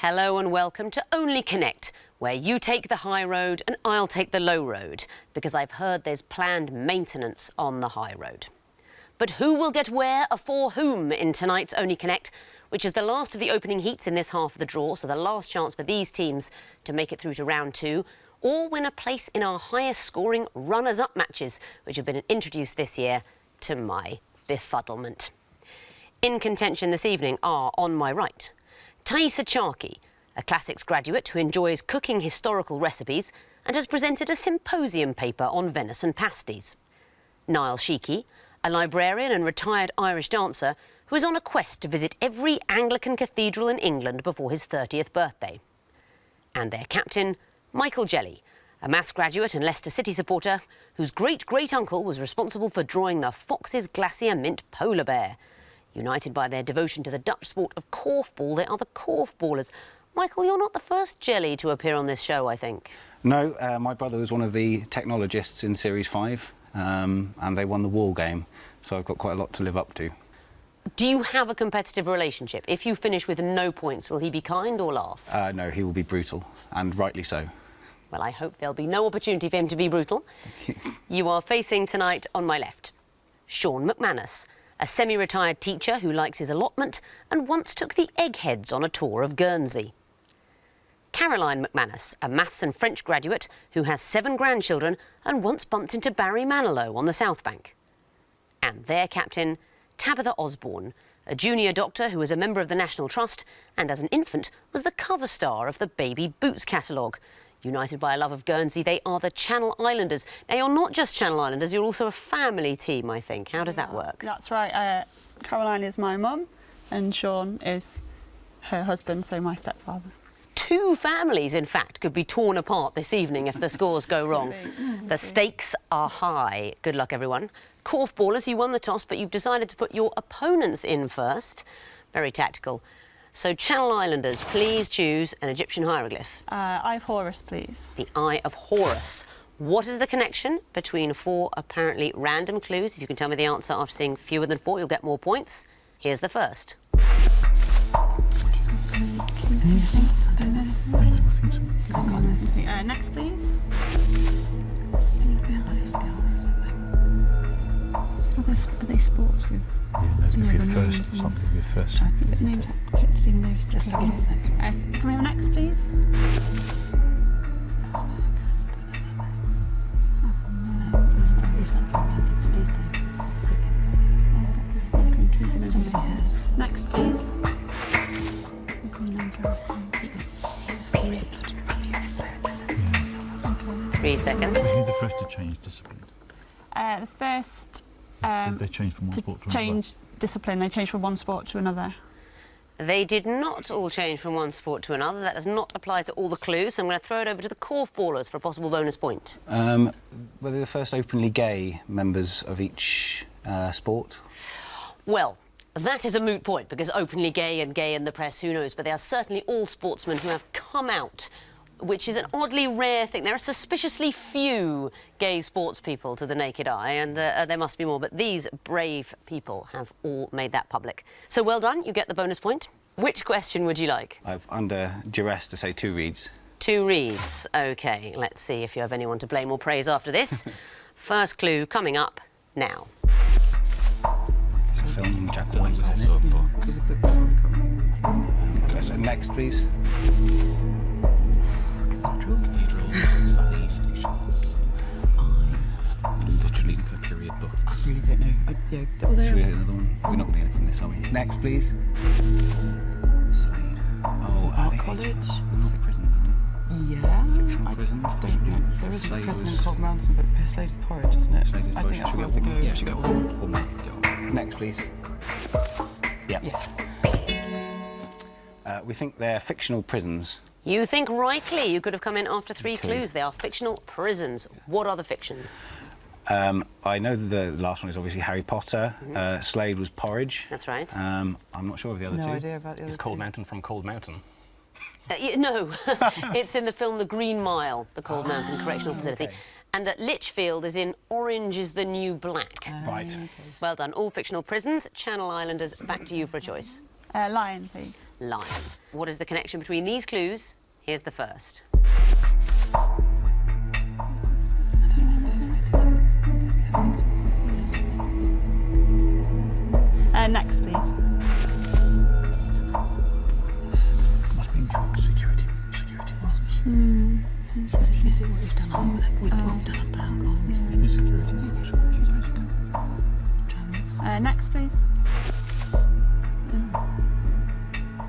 Hello and welcome to Only Connect, where you take the high road and I'll take the low road, because I've heard there's planned maintenance on the high road. But who will get where or for whom in tonight's Only Connect, which is the last of the opening heats in this half of the draw, so the last chance for these teams to make it through to round two, or win a place in our highest scoring runners-up matches, which have been introduced this year to my befuddlement. In contention this evening are, on my right, Thaisa Charkey, a classics graduate who enjoys cooking historical recipes and has presented a symposium paper on venison pasties. Niall Sheekey, a librarian and retired Irish dancer who is on a quest to visit every Anglican cathedral in England before his 30th birthday. And their captain, Michael Jelly, a maths graduate and Leicester City supporter whose great-great-uncle was responsible for drawing the Fox's Glacier Mint polar bear. United by their devotion to the Dutch sport of korfball, they are the Korfballers. Michael, you're not the first Jelly to appear on this show, I think. No, my brother was one of the technologists in Series 5, and they won the wall game, so I've got quite a lot to live up to. Do you have a competitive relationship? If you finish with no points, will he be kind or laugh? No, he will be brutal, and rightly so. Well, I hope there'll be no opportunity for him to be brutal. You are facing tonight on my left, Sean McManus, a semi-retired teacher who likes his allotment and once took the Eggheads on a tour of Guernsey. Caroline McManus, a maths and French graduate who has 7 grandchildren and once bumped into Barry Manilow on the South Bank. And their captain, Tabitha Osborne, a junior doctor who is a member of the National Trust and as an infant was the cover star of the Baby Boots catalogue. United by a love of Guernsey, they are the Channel Islanders. Now, you're not just Channel Islanders, you're also a family team, I think. How does that work? That's right. Caroline is my mum and Sean is her husband, so my stepfather. 2 families, in fact, could be torn apart this evening if the scores go wrong. The stakes are high. Good luck, everyone. Korfballers, you won the toss, but you've decided to put your opponents in first. Very tactical. So, Channel Islanders, please choose an Egyptian hieroglyph. Eye of Horus, please. The Eye of Horus. What is the connection between 4 apparently random clues? If you can tell me the answer after seeing fewer than 4, you'll get more points. Here's the first. Next, please. Are they sports with? Yeah, there's going to be a first. Something going to be a first. I think the names are collected in those. Can we have next, please? Next, please. 3 seconds. Who's the first to change discipline? The first. Did they change from one sport to another? Change discipline. They changed from one sport to another. They did not all change from one sport to another. That does not apply to all the clues. So I'm going to throw it over to the Korfballers for a possible bonus point. Were they the first openly gay members of each sport? Well, that is a moot point, because openly gay and gay in the press, who knows? But they are certainly all sportsmen who have come out, which is an oddly rare thing. There are suspiciously few gay sports people to the naked eye, and there must be more, but these brave people have all made that public. So well done, you get the bonus point. Which question would you like? I've under duress to say 2 reads. 2 reads. OK, let's see if you have anyone to blame or praise after this. First clue coming up now. It's a film, Jack Warren's Okay, so next, please. Valley stations. Literally period books. I really don't know. Should we hit another one? We're not going to get it from this, are we? Next, please. Slade. Oh, Art College. Prison. Yeah. Fictional I prison. don't know. There is a prison in Cold Mountain, but Slade's porridge, isn't it? Slade's I think that's worth a go. Yeah, should get one. Next, please. Yeah. Yes. We think they're fictional prisons. You think rightly. You could have come in after 3 clues. They are fictional prisons. What are the fictions? I know the last one is obviously Harry Potter. Slade was porridge. That's right. I'm not sure of the other 2. No idea about the other Is two. Cold Mountain from Cold Mountain? No, it's in the film The Green Mile, the Cold Mountain Correctional Facility. Okay. And Lichfield is in Orange is the New Black. Right. Well done. All fictional prisons. Channel Islanders, back to you for a choice. Lion, please. Lion. What is the connection between these clues? Here's the first. Next, please. Must be in security. Is it what we've done on alcohols? It's security. Next, please.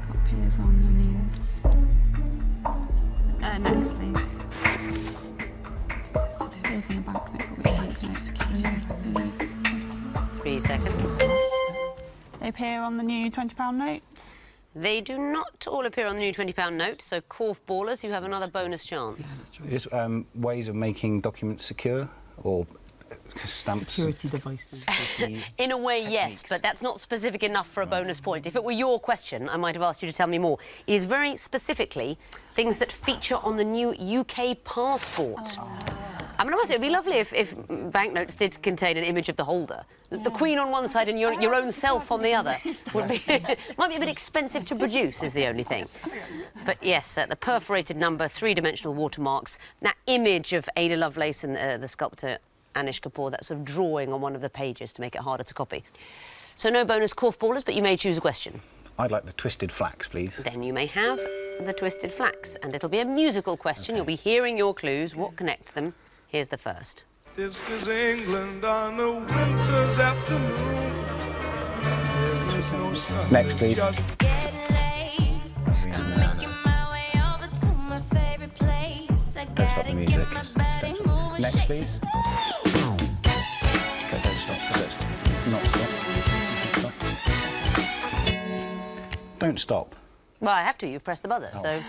What appears on the new... next, please. Appears on the banknote, but which banknote? 3 seconds. They appear on the new £20 note. They do not all appear on the new £20 note, so Korfballers, you have another bonus chance. Just ways of making documents secure or stamps. Security devices. In a way, yes, but that's not specific enough for a bonus point. If it were your question, I might have asked you to tell me more. It is very specifically things that feature on the new UK passport. I mean, I must say, it'd be lovely if banknotes did contain an image of the holder. The Queen on one side and your own self on the other. Would be, might be a bit expensive to produce, is the only thing. But yes, the perforated number, three-dimensional watermarks, that image of Ada Lovelace and the sculptor Anish Kapoor, that sort of drawing on one of the pages to make it harder to copy. So no bonus Korfballers, but you may choose a question. I'd like the twisted flax, please. Then you may have the twisted flax, and it'll be a musical question. Okay. You'll be hearing your clues. What connects them? Here's the first. This is England on a winter's afternoon. There is no sun. Next, please. It's getting late. I'm making my way over to my favourite place. I Don't stop the music. Next, please. Okay, don't stop. Not stop. Don't stop. Well, I have to. You've pressed the buzzer, so...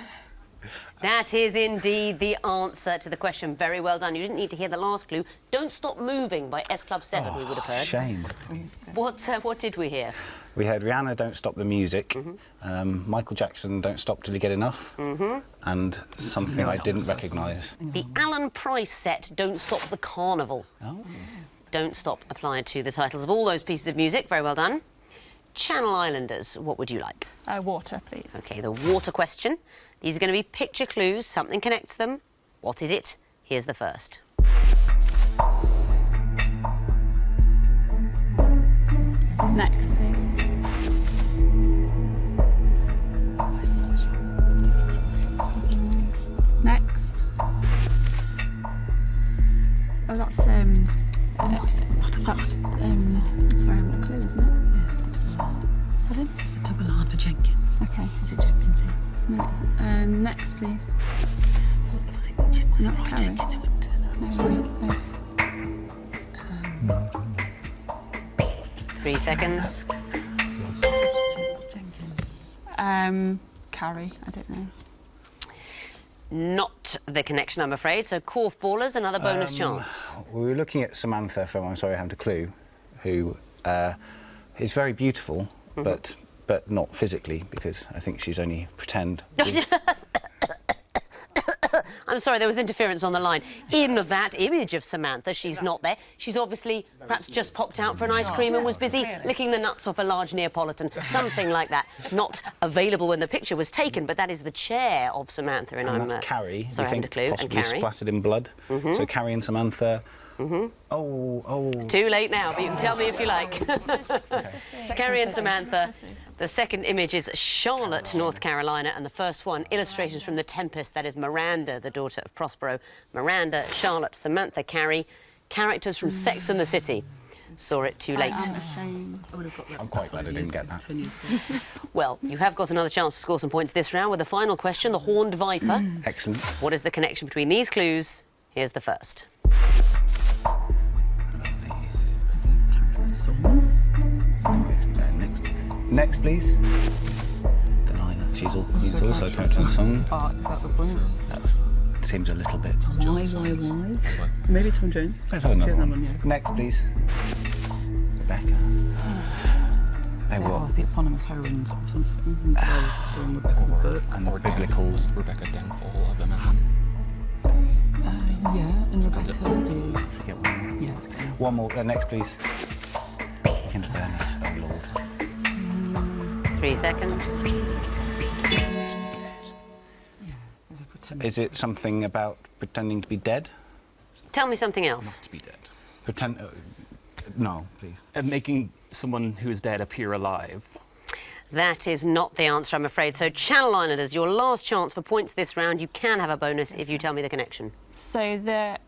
That is indeed the answer to the question. Very well done. You didn't need to hear the last clue. Don't Stop Moving by S Club 7, we would have heard. Shame. What did we hear? We heard Rihanna, Don't Stop the Music, Michael Jackson, Don't Stop Till You Get Enough, and something I didn't recognise. The Alan Price set, Don't Stop the Carnival. Oh. Don't Stop applied to the titles of all those pieces of music. Very well done. Channel Islanders, what would you like? Water, please. OK, the water question. These are going to be picture clues. Something connects them. What is it? Here's the first. Next, please. Next. Oh, that's I'm sorry, I'm not a clue, isn't it? Yes, Pardon? it's the double R for Jenkins. Okay. Is it Jenkins here? No. Next, please. Was it That's Roy Carrie. Jenkins? It wouldn't turn up. No, 3 seconds. Substitutes Jenkins. Carrie, I don't know. Not the connection, I'm afraid. So Korfballers, another bonus chance. We were looking at Samantha from I'm Sorry I Haven't a Clue, who is very beautiful, but not physically, because I think she's only pretend. I'm sorry, there was interference on the line. In that image of Samantha, she's not there. She's obviously perhaps just popped out for an ice cream and was busy licking the nuts off a large Neapolitan, something like that. Not available when the picture was taken, but that is the chair of Samantha. And I'm that's Carrie, sorry, I haven't a clue. possibly And Carrie. splattered in blood. So Carrie and Samantha. Oh. It's too late now, but you can tell me if you like. Carrie and Samantha. The second image is Charlotte, North Carolina, and the first one, illustrations from The Tempest, that is Miranda, the daughter of Prospero. Miranda, Charlotte, Samantha, Carrie, characters from Sex and the City. Saw it too late. I'm ashamed. I'm quite glad I didn't get that. Well, you have got another chance to score some points this round with the final question, the Horned Viper. Excellent. What is the connection between these clues? Here's the first. Is it a song? Next, please. Delilah. She's also a character in the song. But is that the point? That seems a little bit. Why? Maybe Tom Jones. Let's have another Share that one. yeah. Next, please. Rebecca. They They were. are the eponymous heroines of something. Song Rebecca the book. And the biblical. Rebecca Downfall of a Man. Yeah, and Rebecca is... Get one more. Yeah, it's good. One more. Next, please. Weekend of Venice. Oh, Lord. 3 seconds. There's a pretend. Is it something about pretending to be dead? Tell me something else. To be dead. Pretend. No, please. Making someone who is dead appear alive. That is not the answer, I'm afraid. So, Channel Islanders, your last chance for points this round. You can have a bonus if you tell me the connection. So the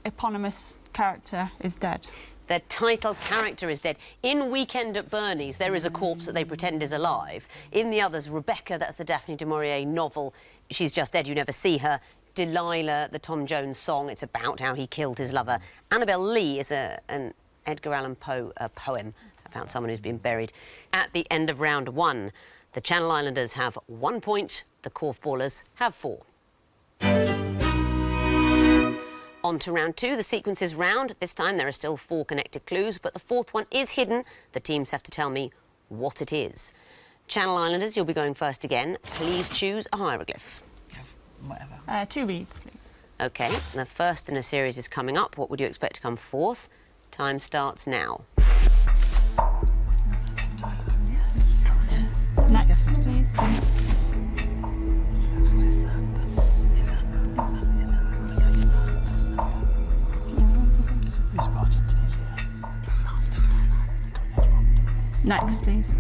eponymous character is dead. Their title character is dead. In Weekend at Bernie's, there is a corpse that they pretend is alive. In the others, Rebecca, that's the Daphne du Maurier novel, she's just dead, you never see her. Delilah, the Tom Jones song, it's about how he killed his lover. Annabel Lee is an Edgar Allan Poe poem about someone who's been buried. At the end of round 1, the Channel Islanders have 1 point, the Korfballers have 4. On to round 2, the sequences round. This time there are still 4 connected clues, but the 4th one is hidden. The teams have to tell me what it is. Channel Islanders, you'll be going first again. Please choose a hieroglyph. Whatever. 2 reads, please. OK, the first in a series is coming up. What would you expect to come forth? Time starts now. Next, please. Next, please.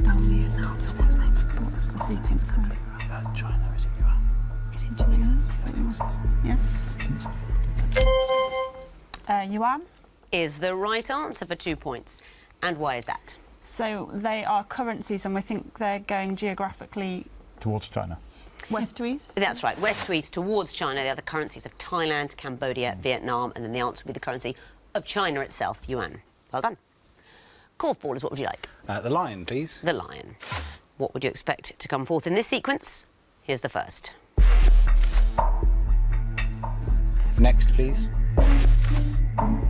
That was me. No, so what's next? So what's the sequence coming? China, is it Yuan? Is it China? Yeah. Yuan. Is the right answer for 2 points. And why is that? So they are currencies, and we think they're going geographically Towards China. west to east. That's right, west to east towards China. They are the currencies of Thailand, Cambodia, Vietnam, and then the answer would be the currency of China itself, yuan. Well done. Korfballers, what would you like? The lion, please. The lion. What would you expect to come forth in this sequence? Here's the first. Next, please. Quantity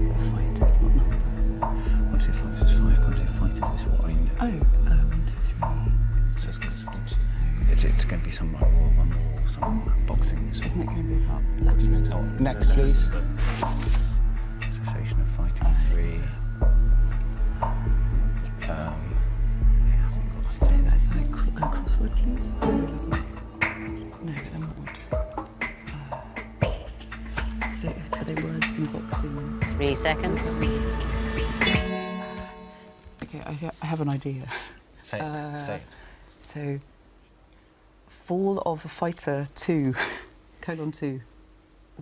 of fighters, not number. Quantity of fighters, 5 quantity of fighters is what I know. Oh, 1, 2, 3. It's going to be some war, one war, some boxing. Some Isn't it going to be about letters? Next, please. Cessation of fighting, 3. Say that's like crossword clues. So there's no, but they're not. So are they words in boxing? 3 seconds. Okay, I have an idea. Say it. Say it. So, Fall of a Fighter 2, :2.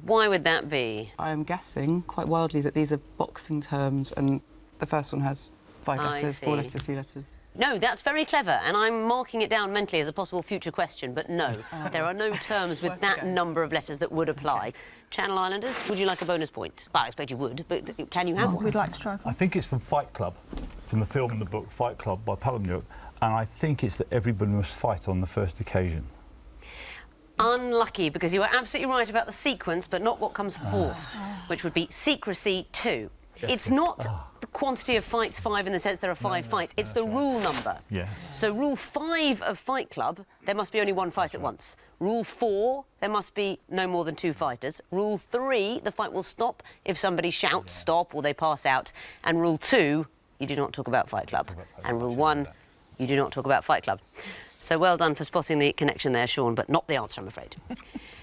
Why would that be? I am guessing quite wildly that these are boxing terms, and the first one has 5 I letters, see. 4 letters, 2 letters. No, that's very clever, and I'm marking it down mentally as a possible future question, but no, there are no terms with that number of letters that would apply. Channel Islanders, would you like a bonus point? Well, I expect you would, but can you have one? We'd like to try for. I think it's from Fight Club, from the film and the book Fight Club by Palahniuk, and I think it's that everybody must fight on the first occasion. Unlucky, because you are absolutely right about the sequence, but not what comes forth, which would be secrecy 2. Yes. It's not the quantity of fights 5 in the sense there are 5 fights, it's the rule number. Yes. So rule 5 of Fight Club, there must be only 1 fight at once. Rule 4, there must be no more than 2 fighters. Rule 3, the fight will stop if somebody shouts stop or they pass out. And rule 2, you do not talk about Fight Club. And rule 1, you do not talk about Fight Club. So well done for spotting the connection there, Sean, but not the answer, I'm afraid.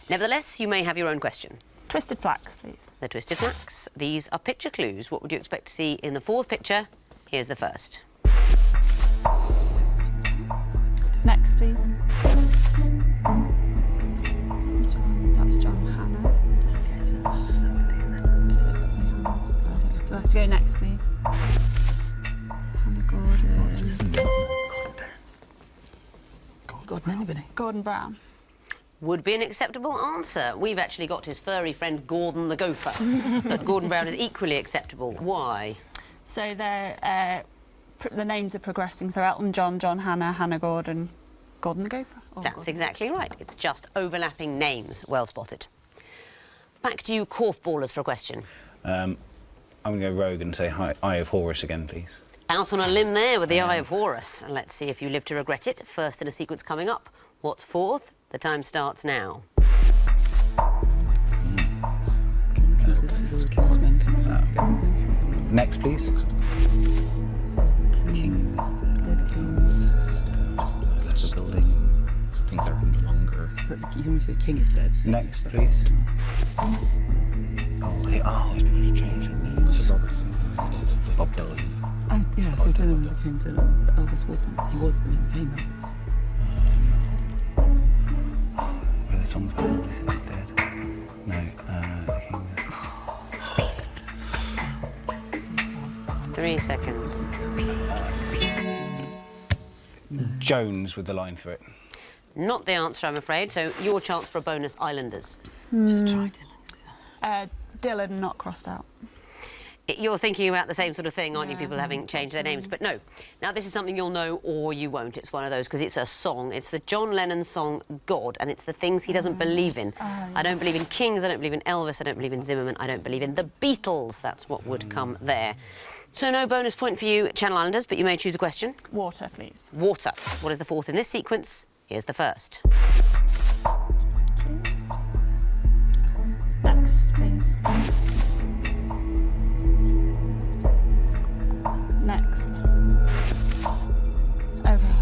Nevertheless, you may have your own question. Twisted flax, please. The twisted flax. These are picture clues. What would you expect to see in the 4th picture? Here's the first. Next, please. That's John Hannah. Is it? Let's go next, please. Hannah Gordon. Gordon anybody? Gordon Brown. Would be an acceptable answer. We've actually got his furry friend Gordon the Gopher, but Gordon Brown is equally acceptable. Why? So they're, the names are progressing. So Elton John, John Hannah, Hannah Gordon, Gordon the Gopher. That's exactly right. It's just overlapping names. Well spotted. Back to you, Korfballers, for a question. I'm going to go rogue and say Eye of Horus again, please. Out on a limb there with the Eye of Horus. And let's see if you live to regret it. First in a sequence coming up. What's 4th? The time starts now. Next, please. You almost say the king is dead. Next, please. He's changed his name. Sir Robertson is Bob Dylan. Oh, yeah, so Dylan became Dylan, but Elvis wasn't. He was and he became Elvis. Where the songs were Elvis is dead. No, the king. 3 seconds. Jones with the line through it. Not the answer, I'm afraid. So your chance for a bonus, Islanders. Just try Dylan. Dylan, not crossed out. You're thinking about the same sort of thing, aren't you? People having changed their names, but no. Now, this is something you'll know or you won't. It's one of those, because it's a song. It's the John Lennon song, God, and it's the things he doesn't believe in. I don't believe in kings, I don't believe in Elvis, I don't believe in Zimmerman, I don't believe in the Beatles. That's what would come there. So no bonus point for you, Channel Islanders, but you may choose a question. Water, please. Water. What is the fourth in this sequence? Here's the first. Next, please. Next. Over.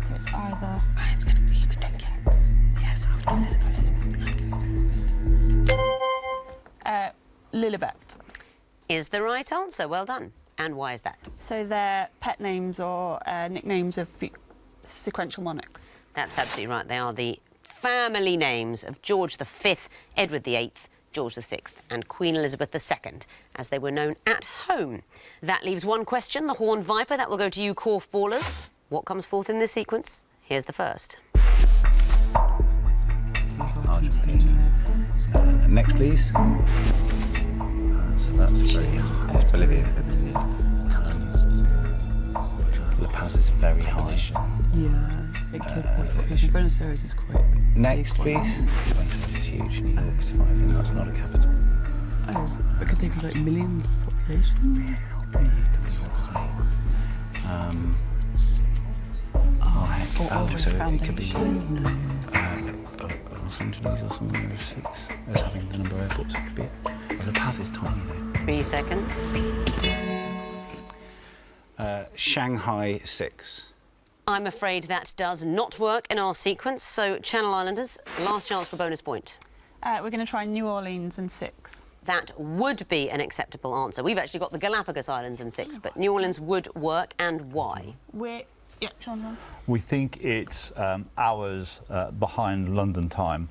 So it's either. It's going to be, you could take it. Yes, that's what Lilibet. Is the right answer. Well done. And why is that? So they're pet names or nicknames of sequential monarchs. That's absolutely right. They are the family names of George V, Edward VIII, George VI and Queen Elizabeth II, as they were known at home. That leaves one question, the Horned Viper. That will go to you, Korfballers. What comes forth in this sequence? Here's the first. Next, please. So that's very high. It's Bolivia. La Paz is very high. Yeah, it could be. Buenos Aires is quite... Next, please. Buenos Aires is huge. New York's 5, and that's not a capital. Oh, but could they be like millions of population? New York is me. Heck. So it could be Los Angeles or something. There's 6. There's having the number of airports. It could be it. Well, La Paz is tiny though. 3 seconds. Shanghai 6. I'm afraid that does not work in our sequence, so Channel Islanders, last chance for bonus point. We're going to try New Orleans and 6. That would be an acceptable answer. We've actually got the Galapagos Islands in 6, but New Orleans would work, and why? Sean. We think it's hours behind London time.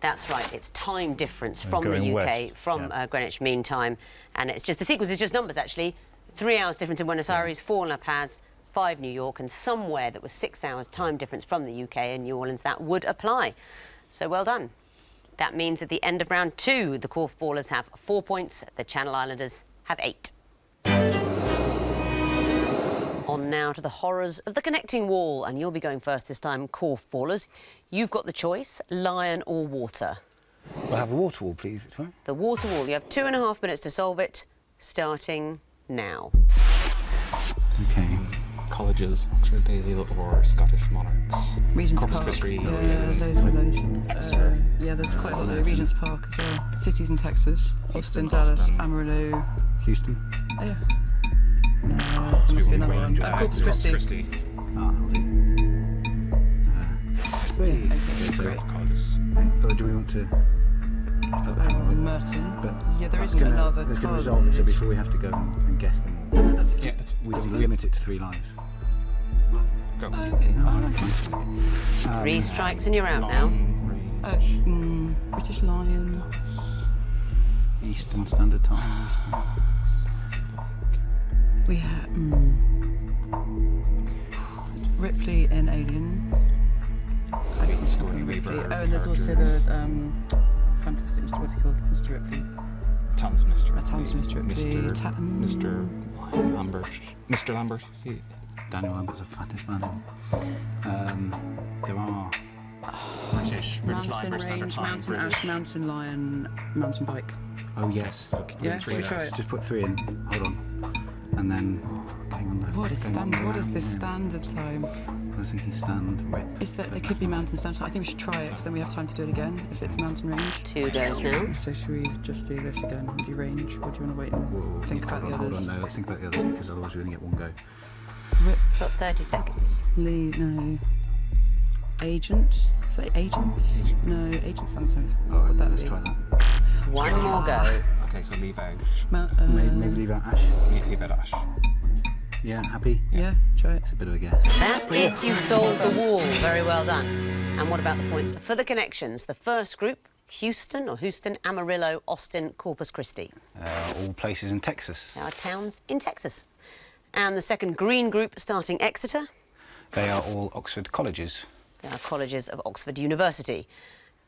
That's right. It's time difference from the Going UK, west, from Greenwich Mean Time, and it's just the sequence is just numbers actually. 3 hours difference in Buenos Aires, 4 in La Paz, 5 New York, and somewhere that was 6 hours time difference from the UK and New Orleans, that would apply. So well done. That means at the end of round 2, the Korfballers have 4 points, the Channel Islanders have 8. On now to the horrors of the connecting wall, and you'll be going first this time, Korfballers. You've got the choice, lion or water. We'll have a water wall, please, Victoria. The water wall. You have 2.5 minutes to solve it, starting now. Okay. Colleges, Oxford Bailey or Scottish monarchs. Regent's Corpus Park. Christi. Yeah, yeah, there's quite a lot there. Regent's Park as well. Cities in Texas. Austin, Dallas, Amarillo. Houston. Oh, yeah. No, there must be another one. Corpus Christi. Wait. Great. Colleges. Or do we want to... Merton. But Yeah, there that's isn't gonna, another That's going to college. resolve it, so before we have to go and guess them all, No, that's Yeah, we don't limit it to 3 lives. go. okay. No, 3 strikes and you're out now. British Lion. Eastern Standard Time. We had Ripley in Alien. I can't Scored call him Weaver Ripley. Oh, and there's also the fantastic Mr. What's he called? Mr. Ripley. Talented Mr. Ripley. Talented Mr. Ripley. Mr. Lambert. Mr. Lambert. See. Daniel Lambert's a fattest man. There are... British Mountain Lion, Standard Range, Time, Mountain British. Ash, Mountain Lion, Mountain Bike. Oh, yes. So Yeah, three should we try lives. it? Just put 3 in. Hold on. And then... Hang on there. What is Going standard? What is round this there. standard time? I was thinking stand, rip. Is that there could be mountain standard time? I think we should try it because then we have time to do it again if it's mountain range. 2 goes now. So should we just do this again and do range, or do you want to wait and think about the Hold others? on, no, let's think about the others because otherwise we only get 1 go. Rip, Got 30 seconds. Lee, no. Agent. Is that agents? No, agent sometimes. What would that Let's be? try that. One more go. Okay, so leave out. Maybe leave out Ash. Leave out Ash. Yeah, happy? Yeah, try it. It's a bit of a guess. That's it. You've solved the wall. Very well done. And what about the points for the connections? The first group, Houston, Amarillo, Austin, Corpus Christi. All places in Texas. They are towns in Texas. And the second green group, starting Exeter. They are all Oxford colleges. They are colleges of Oxford University.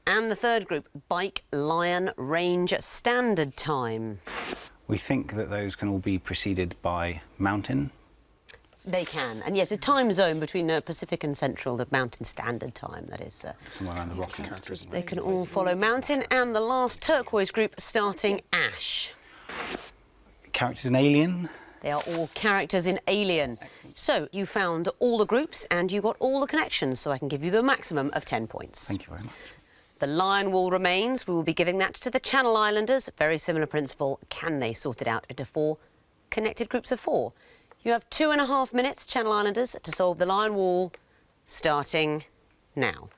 And the third group, Bike, Lion, Range, Standard Time. We think that those can all be preceded by mountain. They can. And yes, a time zone between the Pacific and Central, the Mountain Standard Time, that is. Somewhere around the Rockies. They can all follow mountain. And the last turquoise group, starting Ash. Characters in Alien. They are all characters in Alien. So you found all the groups and you got all the connections, so I can give you the maximum of 10 points. Thank you very much. The Lion Wall remains. We will be giving that to the Channel Islanders. Very similar principle. Can they sort it out into 4 connected groups of 4? You have 2.5 minutes, Channel Islanders, to solve the Lion Wall, starting now.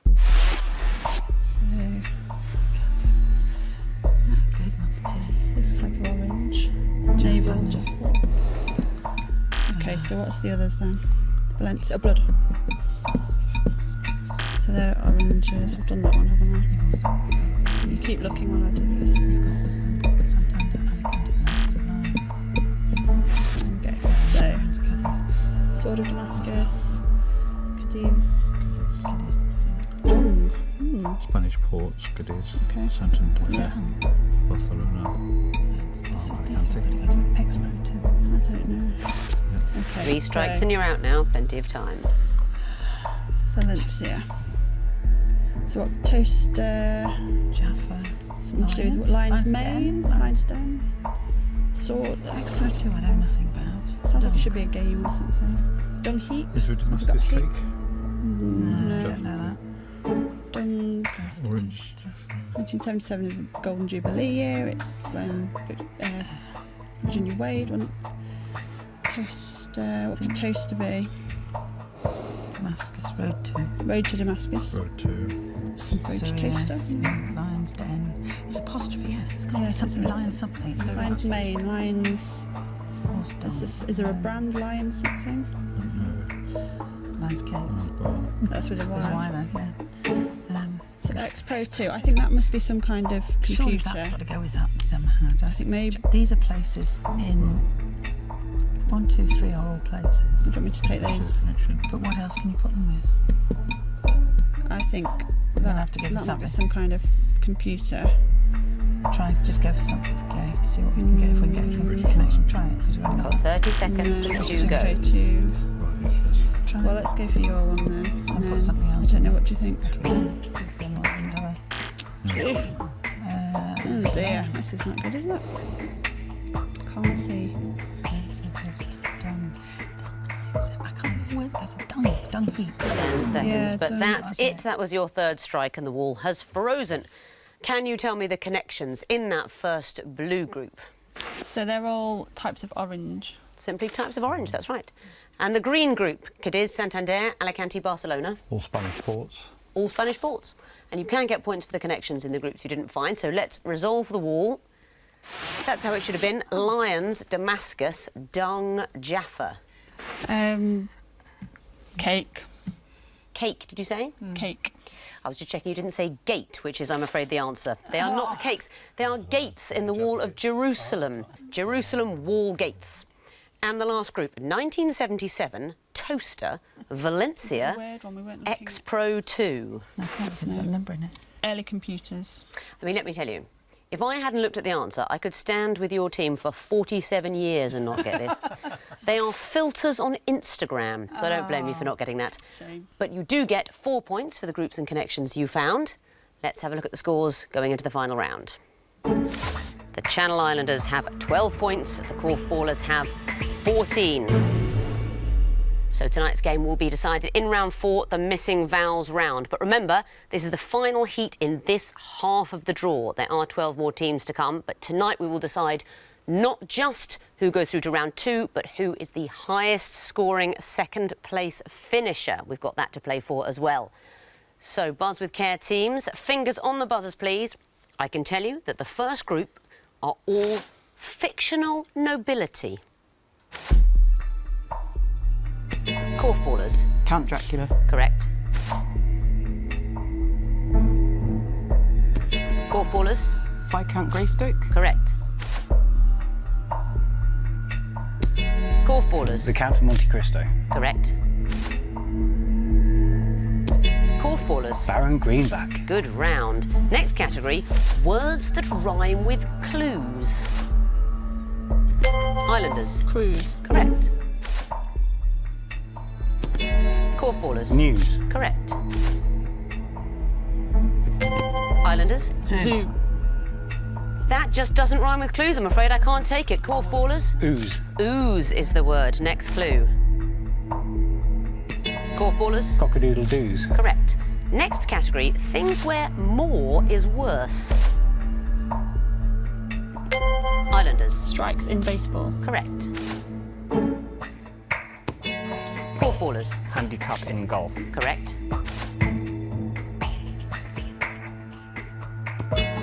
This type of orange. Javel. Okay, so what's the others then? Valencia, blood. So they're oranges. I've done that one, haven't I? You keep looking while I do this. Okay, so Sword of Damascus, Cadiz, Spanish ports, Cadiz, Okay. Santander, Barcelona. I don't know. Okay, 3 strikes so and you're out now. Plenty of time. Valencia. So what? Toaster. Jaffa. Something to do with what? Lion's Mane? Lion's Den? Sword. Expo 2 I know nothing about. Sounds like it should be a game or something. Dung Heap? Is there a Damascus Got cake? No, I don't know that. Dung. Orange. 1977 is the Golden Jubilee year. It's when Virginia Wade won. Toaster. What could Toaster be? Damascus, Road 2. Road to Damascus. Road 2. Road to Syria, Toaster. Lion's Den. It's apostrophe, yes. It's got to be Yes, something. it's a- Lion's something. It's got to be Lion's Mane. Lion's. Horse Is there a brand Lion something? Lion's Cakes. That's with a There's Y. Y there, yeah. So Expo 2. I think that must be some kind of Surely computer. that's got to go with that somehow. I think maybe- These are places in 1, 2, 3 are all places. Do you want me to take those? But what else can you put them with? I think We'll that have to give it might be something. some kind of computer. Try just go for something. Go see what we can get. If we can get from British Connection, try it because we've only got Got that. 30 seconds and 2 Expo goes. 2. Try Well, it. let's go for your one then. I've And got then something else. I don't know. What do you think? Oh dear, this is not good, is it? Can't see. I can't think of the word. There's a dung heap. 10 seconds, Yeah, but don't- that's that's it. it. That was your third strike and the wall has frozen. Can you tell me the connections in that first blue group? So they're all types of orange. Simply types of orange, that's right. And the green group, Cadiz, Santander, Alicante, Barcelona, All Spanish ports. all Spanish ports. And you can get points for the connections in the groups you didn't find, so let's resolve the wall. That's how it should have been. Lions, Damascus, Dung, Jaffa. Cake. Cake, did you say? Cake. I was just checking you didn't say gate, which is, I'm afraid, the answer. They are not cakes. They are gates in the wall of Jerusalem. Jerusalem wall gates. And the last group, 1977, Toaster, Valencia, Weird one, we weren't looking at. No, X-Pro 2. because there's got a number in it. Early computers. I mean, let me tell you, if I hadn't looked at the answer, I could stand with your team for 47 years and not get this. They are filters on Instagram, so I don't blame you for not getting that. Shame. But you do get 4 points for the groups and connections you found. Let's have a look at the scores going into the final round. The Channel Islanders have 12 points, the Korfballers have 14. So tonight's game will be decided in round 4, the missing vowels round. But remember, this is the final heat in this half of the draw. There are 12 more teams to come, but tonight we will decide not just who goes through to round 2, but who is the highest scoring second place finisher. We've got that to play for as well. So, buzz with care teams, fingers on the buzzers, please. I can tell you that the first group are all fictional nobility. Korfballers. Count Dracula. Correct. Korfballers. Viscount Greystoke. Correct. Korfballers. The Count of Monte Cristo. Correct. Korfballers. Baron Greenback. Good round. Next category, words that rhyme with clues. Islanders. Cruise. Correct. Korfballers. News. Correct. Islanders. Zoo. That just doesn't rhyme with clues, I'm afraid. I can't take it. Korfballers. Ooze. Ooze is the word. Next clue. Korfballers. Cockadoodle-doos. Correct. Next category, things where more is worse. Islanders. Strikes in baseball. Correct. Korfballers. Handicap in golf. Correct.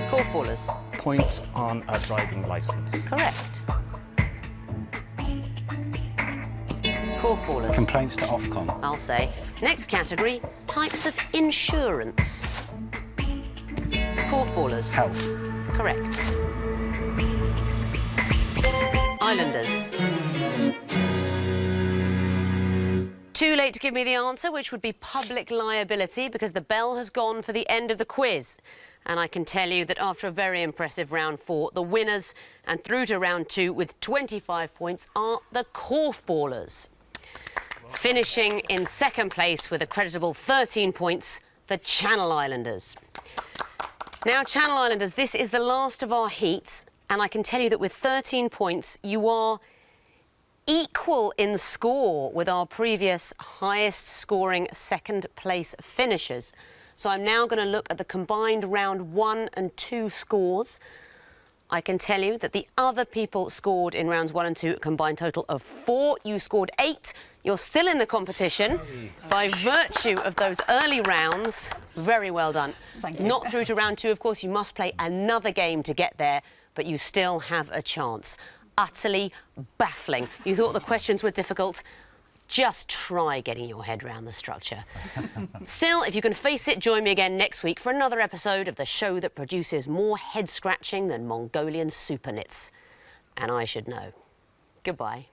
Korfballers. Points on a driving license. Correct. Korfballers. Complaints to Ofcom. I'll say. Next category, types of insurance. Korfballers. Health. Correct. Islanders. Too late to give me the answer, which would be public liability, because the bell has gone for the end of the quiz. And I can tell you that after a very impressive round 4, the winners and through to round 2 with 25 points are the Korfballers. Finishing in second place with a creditable 13 points, the Channel Islanders. Now, Channel Islanders, this is the last of our heats, and I can tell you that with 13 points, you are equal in score with our previous highest scoring second place finishers. So I'm now going to look at the combined round 1 and 2 scores. I can tell you that the other people scored in rounds 1 and 2 a combined total of 4. You scored 8. You're still in the competition by virtue of those early rounds. Very well done. Thank you. Not through to round 2, of course. You must play another game to get there, but you still have a chance. Utterly baffling. You thought the questions were difficult. Just try getting your head around the structure. Still, if you can face it, join me again next week for another episode of the show that produces more head-scratching than Mongolian super knits. And I should know. Goodbye.